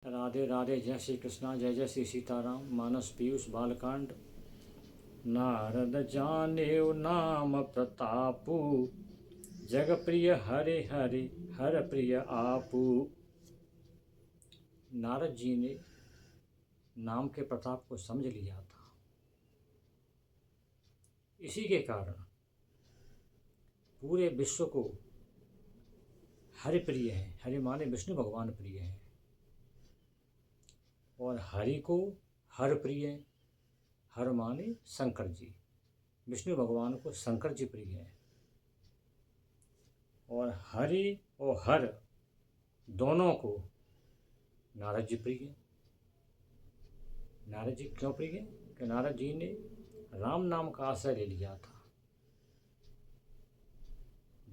राधे राधे, जय श्री कृष्णा, जय जय श्री सीताराम। मानस पीयूष बालकांड। नारद जानेऊ नाम प्रतापु, जग प्रिय हरे हरे हर प्रिय आपू। नारद जी ने नाम के प्रताप को समझ लिया था। इसी के कारण पूरे विश्व को हरि प्रिय है। हरि माने विष्णु भगवान प्रिय है, और हरि को हर प्रिय। हर माने शंकर जी। विष्णु भगवान को शंकर जी प्रिय है, और हरि और हर दोनों को नारद जी प्रिय है। नारद जी क्यों प्रिय है? कि नारद जी ने राम नाम का आश्रय ले लिया था।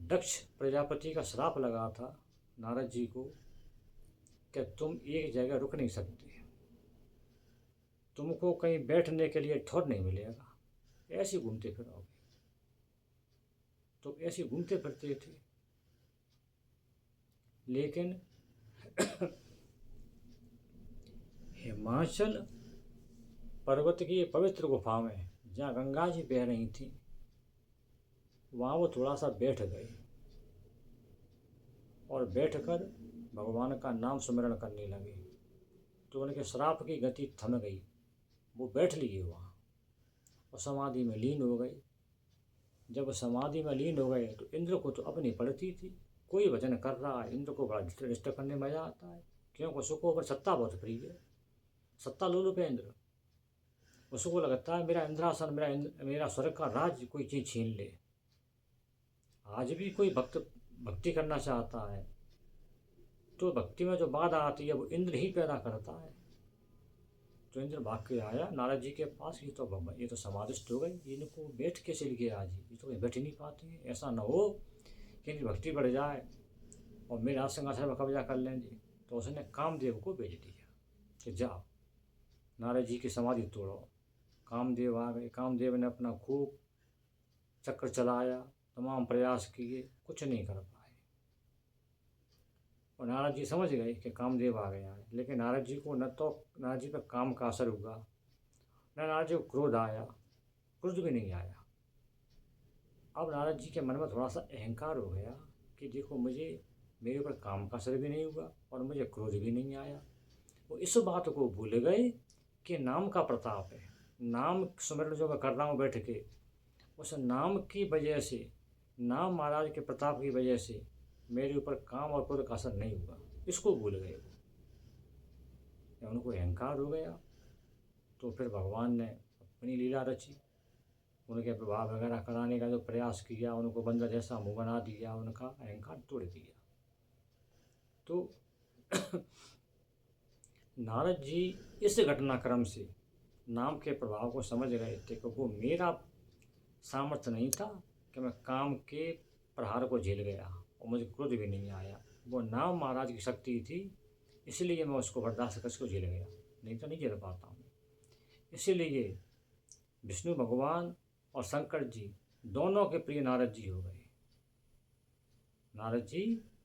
दक्ष प्रजापति का श्राप लगा था नारद जी को कि तुम एक जगह रुक नहीं सकते, तुमको कहीं बैठने के लिए ठौर नहीं मिलेगा, ऐसे घूमते फिरोगे। तो ऐसे घूमते फिरते थे, लेकिन हिमाचल पर्वत की पवित्र गुफा में जहाँ गंगा जी बह रही थी, वहाँ वो थोड़ा सा बैठ गए और बैठकर भगवान का नाम स्मरण करने लगे। तो उनके श्राप की गति थम गई। वो बैठ लिए वहाँ और समाधि में लीन हो गए। जब समाधि में लीन हो गए तो इंद्र को तो अपनी पड़ती थी, कोई भजन कर रहा है, इंद्र को बड़ा डिस्टर्ब करने में मजा आता है। क्योंकि उसको ऊपर सत्ता बहुत प्रिय है, सत्ता लोलुप है इंद्र। उसको लगता है मेरा इंद्रासन, मेरा स्वर्ग का राज कोई चीज़ छीन ले। आज भी कोई भक्ति करना चाहता है तो भक्ति में जो बाधा आती है वो इंद्र ही पैदा करता है। तो इंद्र भाग के आया नारद जी के पास। ये तो समाधिष्ट हो गई, इनको बैठ कैसे लिए आज, ये तो बैठ ही नहीं पाते हैं। ऐसा न हो कि इनकी भक्ति बढ़ जाए और मेरे आज सिंहासन पर कब्जा कर लेंगे। तो उसने कामदेव को भेज दिया कि जाओ नारद जी की समाधि तोड़ो। कामदेव आ गए। कामदेव ने अपना खूब चक्र चलाया, तमाम प्रयास किए, कुछ नहीं कर पाए। और नारद जी समझ गए कि कामदेव आ गया है। लेकिन नारद जी को न तो नारद जी पर काम का असर हुआ, न नारद जी को क्रोध आया, क्रोध भी नहीं आया। अब नारद जी के मन में थोड़ा सा अहंकार हो गया कि देखो मेरे ऊपर काम का असर भी नहीं हुआ और मुझे क्रोध भी नहीं आया। वो इस बात को भूल गए कि नाम का प्रताप है। नाम स्मरण जो मैं कर रहा हूँ बैठ के, उस नाम की वजह से, नाम महाराज के प्रताप की वजह से मेरे ऊपर काम और क्रोध का असर नहीं हुआ। इसको भूल गए वो। जब उनको अहंकार हो गया तो फिर भगवान ने अपनी लीला रची। उनके विवाह वगैरह कराने का जो प्रयास किया, उनको बंदर जैसा मुँह बना दिया, उनका अहंकार तोड़ दिया। तो नारद जी इस घटनाक्रम से नाम के प्रभाव को समझ गए थे कि वो मेरा सामर्थ्य नहीं था कि मैं काम के प्रहार को झेल गया और मुझे क्रोध भी नहीं आया। वो नाम महाराज की शक्ति थी, इसलिए मैं उसको बर्दाश्त कर उसको झेल गया, नहीं तो नहीं झेल पाता हूँ। इसीलिए विष्णु भगवान और शंकर जी दोनों के प्रिय नारद जी हो गए। नारद जी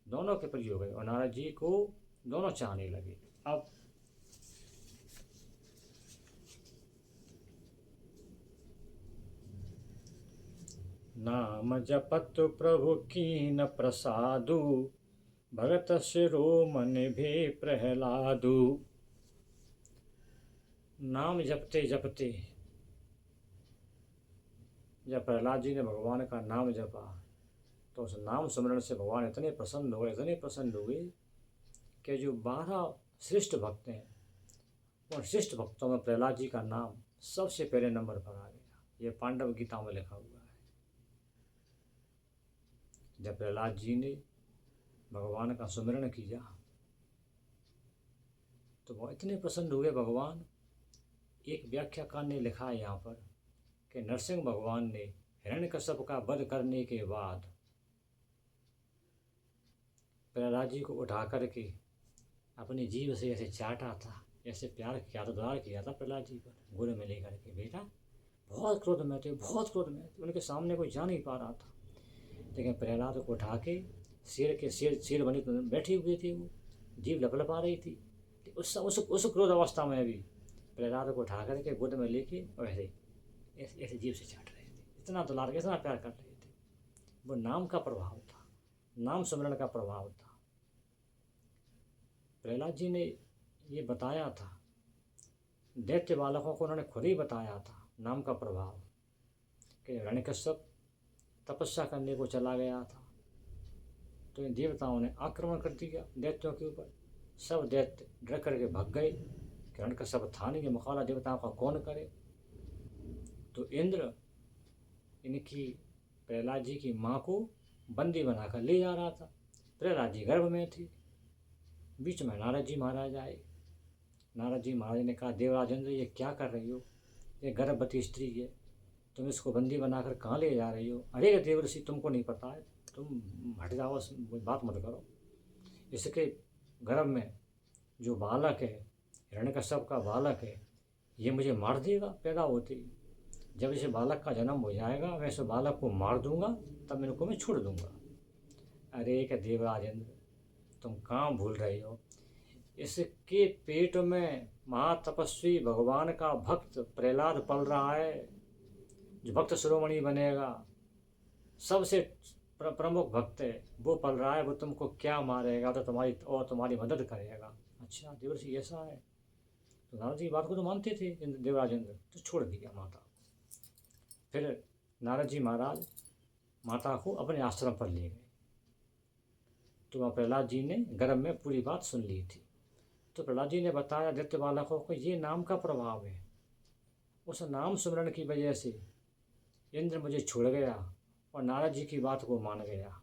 दोनों के प्रिय हो गए और नारद जी को दोनों चाहने लगे। अब नाम जपत प्रभु कीन प्रसादु, भगत शिरो मन भी प्रहलादु। नाम जपते जपते जब प्रहलाद जी ने भगवान का नाम जपा तो उस नाम स्मरण से भगवान इतने प्रसन्न हुए कि जो 12 श्रेष्ठ भक्त हैं, उन श्रेष्ठ भक्तों में प्रहलाद जी का नाम सबसे पहले नंबर पर आ गया। ये पांडव गीता में लिखा हुआ है। जब प्रहलाद जी ने भगवान का सुमिरन किया तो वो इतने प्रसन्न हुए भगवान। एक व्याख्याकार ने लिखा है यहाँ पर कि नरसिंह भगवान ने हिरण्यकश्यप का वध करने के बाद प्रहलाद जी को उठा करके अपनी जीभ से ऐसे चाटा था, ऐसे प्यार किया था, दुलार किया था प्रहलाद जी पर, गोरे में लेकर के। बेटा बहुत क्रोध में थे, बहुत क्रोध में थे, उनके सामने कोई जा नहीं पा रहा था। लेकिन प्रहलाद को उठा के शेर बनी बैठे हुए थे, वो जीभ लपलपा रही थी, उस क्रोध अवस्था में भी प्रहलाद को उठा करके गोद में लेके और ऐसे ऐसे जीभ से चाट रहे थे। इतना दुलार इतना प्यार कर रहे थे। वो नाम का प्रभाव था, नाम स्मरण का प्रभाव था। प्रहलाद जी ने ये बताया था, दैत्य बालकों को उन्होंने खुद ही बताया था नाम का प्रभाव, कि हिरण्यकश्यप तपस्या करने को चला गया था तो इन देवताओं ने आक्रमण कर दिया दैत्यों के ऊपर। सब दैत्य डर करके भाग गए। हिरण्यकश्यप था नहीं, ये मुकाबला देवताओं का कौन करे। तो इंद्र इनकी प्रहलाद जी की माँ को बंदी बनाकर ले जा रहा था। प्रहलाद जी गर्भ में थी। बीच में नारद जी महाराज आए। नारद जी महाराज ने कहा, देवराज इंद्र ये क्या कर रही हो, ये गर्भवती स्त्री है, तुम इसको बंदी बनाकर कहाँ ले जा रही हो। अरे देवर्षि तुमको नहीं पता है, तुम हट जाओ, बात मत करो। इसके गर्भ में जो बालक है, हिरण्यकश्यप का बालक है, ये मुझे मार देगा पैदा होते ही। जब इसे बालक का जन्म हो जाएगा मैं इस बालक को मार दूंगा, तब इनको मैं छोड़ दूंगा। अरे क्या देवराज इंद्र तुम कहाँ भूल रहे हो, इसके पेट में महातपस्वी भगवान का भक्त प्रहलाद पल रहा है, जो भक्त शिरोमणि बनेगा, सबसे प्रमुख भक्त है, वो पल रहा है। वो तुमको क्या मारेगा तो तुम्हारी मदद करेगा। अच्छा देवर्षि ऐसा है। तो नारद जी बात को तो मानते थे देवराज इंद्र, तो छोड़ दिया माता। फिर नारद जी महाराज माता को अपने आश्रम पर ले गए। तो वहाँ प्रहलाद जी ने गर्भ में पूरी बात सुन ली थी। तो प्रहलाद जी ने बताया दैत्य बालकों को ये नाम का प्रभाव है, उस नाम स्मरण की वजह से इंद्र मुझे छोड़ गया और नारद जी की बात को मान गया।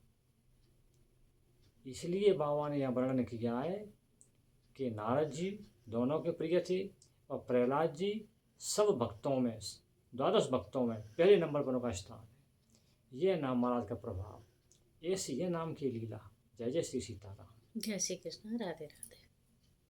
इसलिए बाबा ने यहाँ वर्णन किया है कि नारद जी दोनों के प्रिय थे और प्रहलाद जी सब भक्तों में, 12 भक्तों में पहले नंबर पर उनका स्थान है। ये नाम महाराज का प्रभाव, ऐसी ये नाम की लीला। जय जय श्री सीताराम। जय श्री कृष्ण। राधे राधे।